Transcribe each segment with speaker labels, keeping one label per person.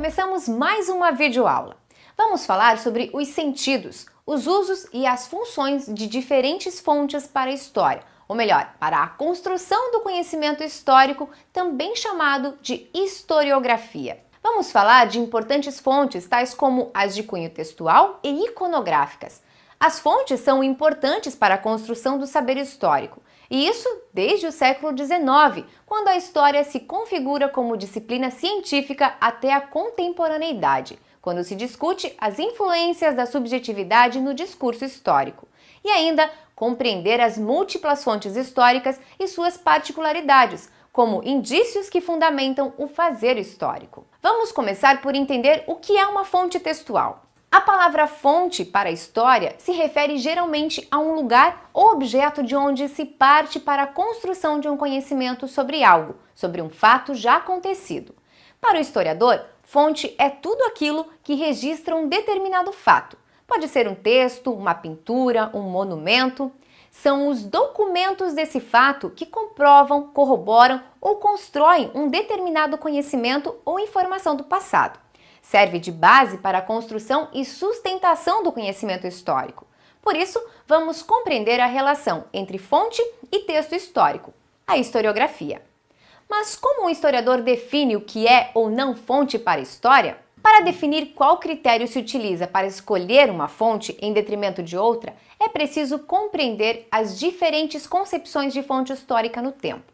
Speaker 1: Começamos mais uma videoaula. Vamos falar sobre os sentidos, os usos e as funções de diferentes fontes para a história, ou melhor, para a construção do conhecimento histórico, também chamado de historiografia. Vamos falar de importantes fontes, tais como as de cunho textual e iconográficas. As fontes são importantes para a construção do saber histórico, e isso desde o século XIX, quando a história se configura como disciplina científica até a contemporaneidade, quando se discute as influências da subjetividade no discurso histórico. E ainda compreender as múltiplas fontes históricas e suas particularidades, como indícios que fundamentam o fazer histórico. Vamos começar por entender o que é uma fonte textual. A palavra fonte para a história se refere geralmente a um lugar ou objeto de onde se parte para a construção de um conhecimento sobre algo, sobre um fato já acontecido. Para o historiador, fonte é tudo aquilo que registra um determinado fato. Pode ser um texto, uma pintura, um monumento. São os documentos desse fato que comprovam, corroboram ou constroem um determinado conhecimento ou informação do passado. Serve de base para a construção e sustentação do conhecimento histórico. Por isso, vamos compreender a relação entre fonte e texto histórico, a historiografia. Mas como um historiador define o que é ou não fonte para a história? Para definir qual critério se utiliza para escolher uma fonte em detrimento de outra, é preciso compreender as diferentes concepções de fonte histórica no tempo.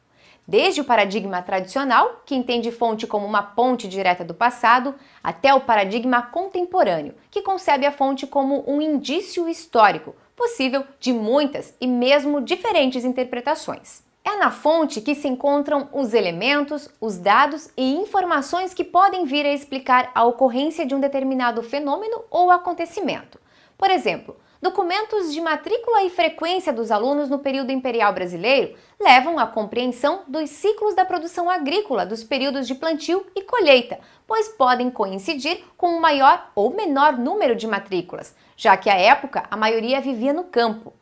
Speaker 1: Desde o paradigma tradicional, que entende fonte como uma ponte direta do passado, até o paradigma contemporâneo, que concebe a fonte como um indício histórico, possível de muitas e mesmo diferentes interpretações. É na fonte que se encontram os elementos, os dados e informações que podem vir a explicar a ocorrência de um determinado fenômeno ou acontecimento. Por exemplo, documentos de matrícula e frequência dos alunos no período imperial brasileiro levam à compreensão dos ciclos da produção agrícola dos períodos de plantio e colheita, pois podem coincidir com um maior ou menor número de matrículas, já que à época a maioria vivia no campo.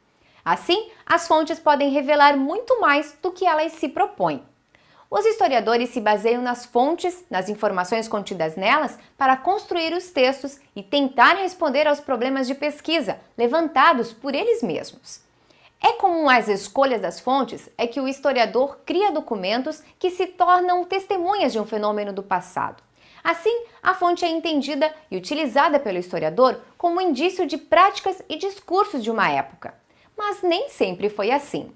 Speaker 1: Assim, as fontes podem revelar muito mais do que elas se propõem. Os historiadores se baseiam nas fontes, nas informações contidas nelas, para construir os textos e tentar responder aos problemas de pesquisa levantados por eles mesmos. É comum às escolhas das fontes é que o historiador cria documentos que se tornam testemunhas de um fenômeno do passado. Assim, a fonte é entendida e utilizada pelo historiador como indício de práticas e discursos de uma época. Mas nem sempre foi assim.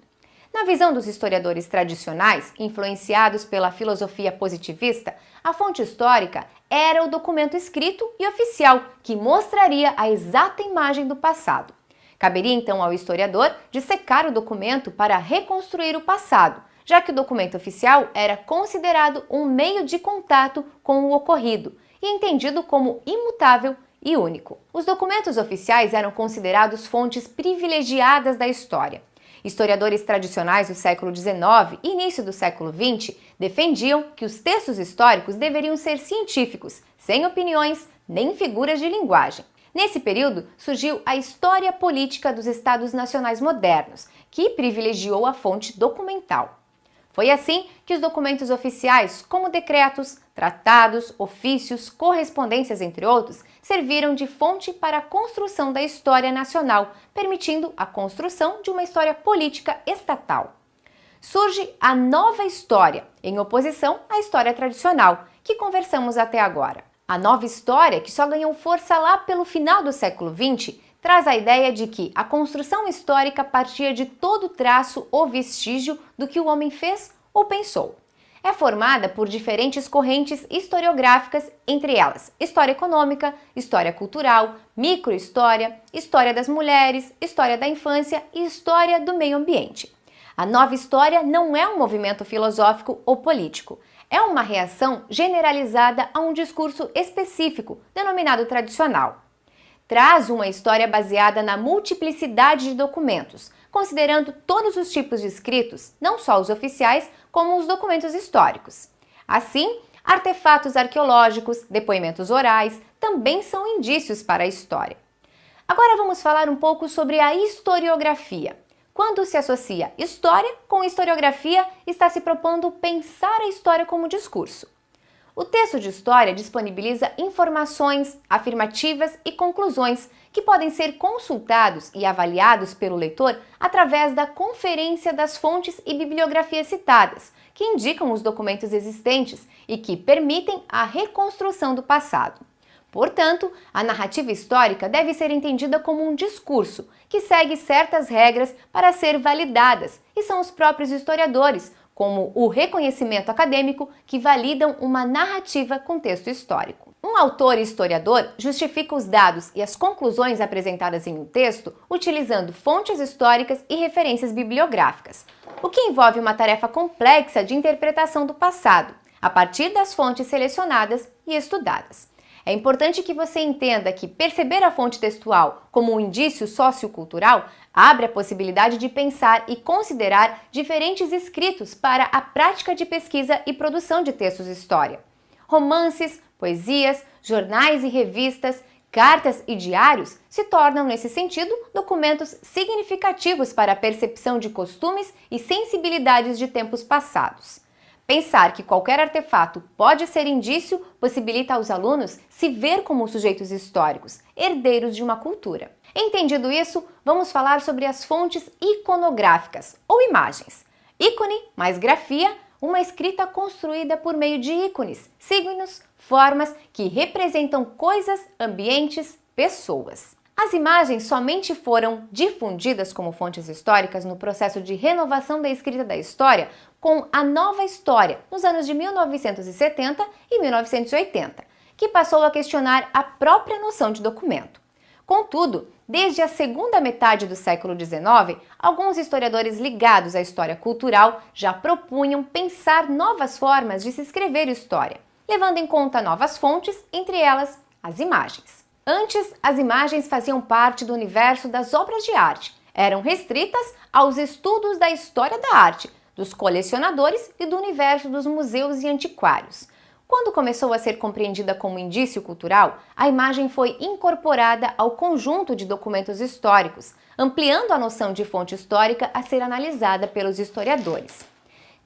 Speaker 1: Na visão dos historiadores tradicionais, influenciados pela filosofia positivista, a fonte histórica era o documento escrito e oficial que mostraria a exata imagem do passado. Caberia então ao historiador dissecar o documento para reconstruir o passado, já que o documento oficial era considerado um meio de contato com o ocorrido e entendido como imutável e único. Os documentos oficiais eram considerados fontes privilegiadas da história. Historiadores tradicionais do século XIX e início do século XX defendiam que os textos históricos deveriam ser científicos, sem opiniões nem figuras de linguagem. Nesse período, surgiu a história política dos Estados nacionais modernos, que privilegiou a fonte documental. Foi assim que os documentos oficiais, como decretos, tratados, ofícios, correspondências, entre outros, serviram de fonte para a construção da história nacional, permitindo a construção de uma história política estatal. Surge a nova história, em oposição à história tradicional, que conversamos até agora. A nova história, que só ganhou força lá pelo final do século XX, traz a ideia de que a construção histórica partia de todo traço ou vestígio do que o homem fez ou pensou. É formada por diferentes correntes historiográficas, entre elas história econômica, história cultural, microhistória, história das mulheres, história da infância e história do meio ambiente. A nova história não é um movimento filosófico ou político, é uma reação generalizada a um discurso específico, denominado tradicional. Traz uma história baseada na multiplicidade de documentos, considerando todos os tipos de escritos, não só os oficiais, como os documentos históricos. Assim, artefatos arqueológicos, depoimentos orais, também são indícios para a história. Agora vamos falar um pouco sobre a historiografia. Quando se associa história com historiografia, está se propondo pensar a história como discurso. O texto de história disponibiliza informações, afirmativas e conclusões que podem ser consultados e avaliados pelo leitor através da conferência das fontes e bibliografias citadas, que indicam os documentos existentes e que permitem a reconstrução do passado. Portanto, a narrativa histórica deve ser entendida como um discurso que segue certas regras para ser validadas, e são os próprios historiadores, como o reconhecimento acadêmico, que validam uma narrativa com texto histórico. Um autor e historiador justifica os dados e as conclusões apresentadas em um texto utilizando fontes históricas e referências bibliográficas, o que envolve uma tarefa complexa de interpretação do passado, a partir das fontes selecionadas e estudadas. É importante que você entenda que perceber a fonte textual como um indício sociocultural abre a possibilidade de pensar e considerar diferentes escritos para a prática de pesquisa e produção de textos de história. Romances, poesias, jornais e revistas, cartas e diários se tornam, nesse sentido, documentos significativos para a percepção de costumes e sensibilidades de tempos passados. Pensar que qualquer artefato pode ser indício possibilita aos alunos se ver como sujeitos históricos, herdeiros de uma cultura. Entendido isso, vamos falar sobre as fontes iconográficas, ou imagens. Ícone mais grafia, uma escrita construída por meio de ícones, signos, formas que representam coisas, ambientes, pessoas. As imagens somente foram difundidas como fontes históricas no processo de renovação da escrita da história com a Nova História, nos anos de 1970 e 1980, que passou a questionar a própria noção de documento. Contudo, desde a segunda metade do século XIX, alguns historiadores ligados à história cultural já propunham pensar novas formas de se escrever história, levando em conta novas fontes, entre elas as imagens. Antes, as imagens faziam parte do universo das obras de arte, eram restritas aos estudos da história da arte, dos colecionadores e do universo dos museus e antiquários. Quando começou a ser compreendida como indício cultural, a imagem foi incorporada ao conjunto de documentos históricos, ampliando a noção de fonte histórica a ser analisada pelos historiadores.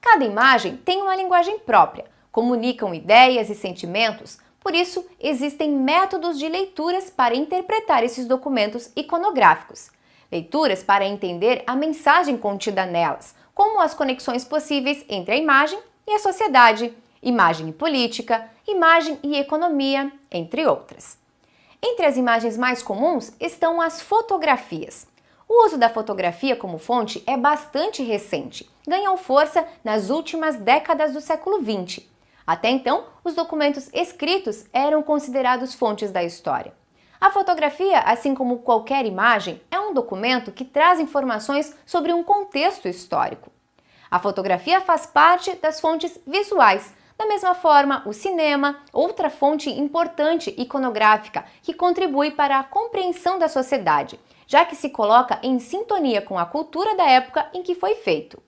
Speaker 1: Cada imagem tem uma linguagem própria, comunicam ideias e sentimentos, por isso existem métodos de leituras para interpretar esses documentos iconográficos. Leituras para entender a mensagem contida nelas, como as conexões possíveis entre a imagem e a sociedade, imagem e política, imagem e economia, entre outras. Entre as imagens mais comuns estão as fotografias. O uso da fotografia como fonte é bastante recente, ganhou força nas últimas décadas do século XX. Até então, os documentos escritos eram considerados fontes da história. A fotografia, assim como qualquer imagem, é um documento que traz informações sobre um contexto histórico. A fotografia faz parte das fontes visuais. Da mesma forma, o cinema, outra fonte importante iconográfica que contribui para a compreensão da sociedade, já que se coloca em sintonia com a cultura da época em que foi feito.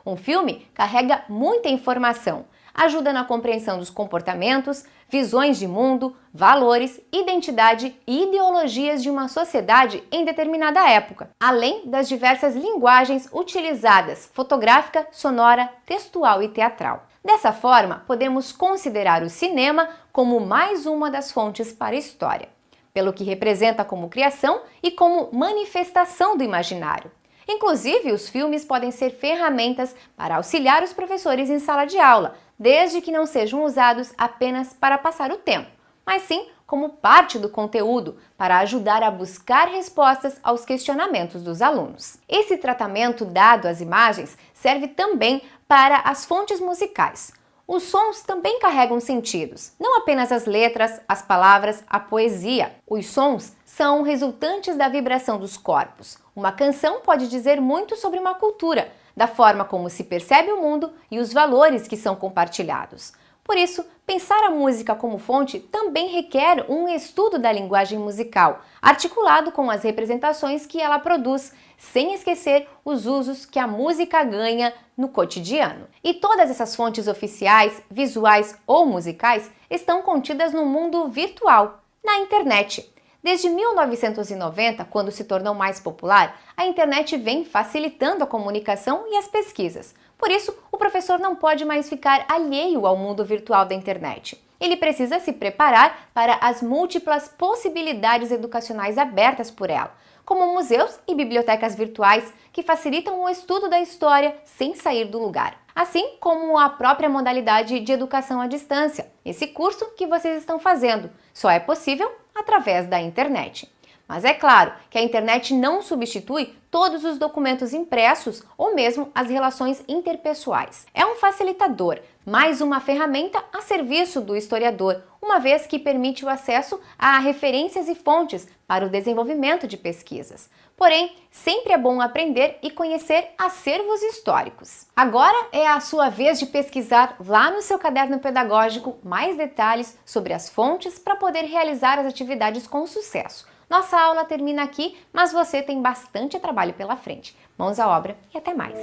Speaker 1: Um filme carrega muita informação, ajuda na compreensão dos comportamentos, visões de mundo, valores, identidade e ideologias de uma sociedade em determinada época, além das diversas linguagens utilizadas, fotográfica, sonora, textual e teatral. Dessa forma, podemos considerar o cinema como mais uma das fontes para a história, pelo que representa como criação e como manifestação do imaginário. Inclusive, os filmes podem ser ferramentas para auxiliar os professores em sala de aula, desde que não sejam usados apenas para passar o tempo, mas sim como parte do conteúdo, para ajudar a buscar respostas aos questionamentos dos alunos. Esse tratamento dado às imagens serve também para as fontes musicais. Os sons também carregam sentidos, não apenas as letras, as palavras, a poesia. Os sons são resultantes da vibração dos corpos. Uma canção pode dizer muito sobre uma cultura, da forma como se percebe o mundo e os valores que são compartilhados. Por isso, pensar a música como fonte também requer um estudo da linguagem musical, articulado com as representações que ela produz, sem esquecer os usos que a música ganha no cotidiano. E todas essas fontes oficiais, visuais ou musicais estão contidas no mundo virtual, na internet. Desde 1990, quando se tornou mais popular, a internet vem facilitando a comunicação e as pesquisas. Por isso, o professor não pode mais ficar alheio ao mundo virtual da internet. Ele precisa se preparar para as múltiplas possibilidades educacionais abertas por ela, como museus e bibliotecas virtuais que facilitam o estudo da história sem sair do lugar. Assim como a própria modalidade de educação à distância, esse curso que vocês estão fazendo, só é possível através da internet. Mas é claro que a internet não substitui todos os documentos impressos ou mesmo as relações interpessoais. É um facilitador, mais uma ferramenta a serviço do historiador, uma vez que permite o acesso a referências e fontes para o desenvolvimento de pesquisas. Porém, sempre é bom aprender e conhecer acervos históricos. Agora é a sua vez de pesquisar lá no seu caderno pedagógico mais detalhes sobre as fontes para poder realizar as atividades com sucesso. Nossa aula termina aqui, mas você tem bastante trabalho pela frente. Mãos à obra e até mais!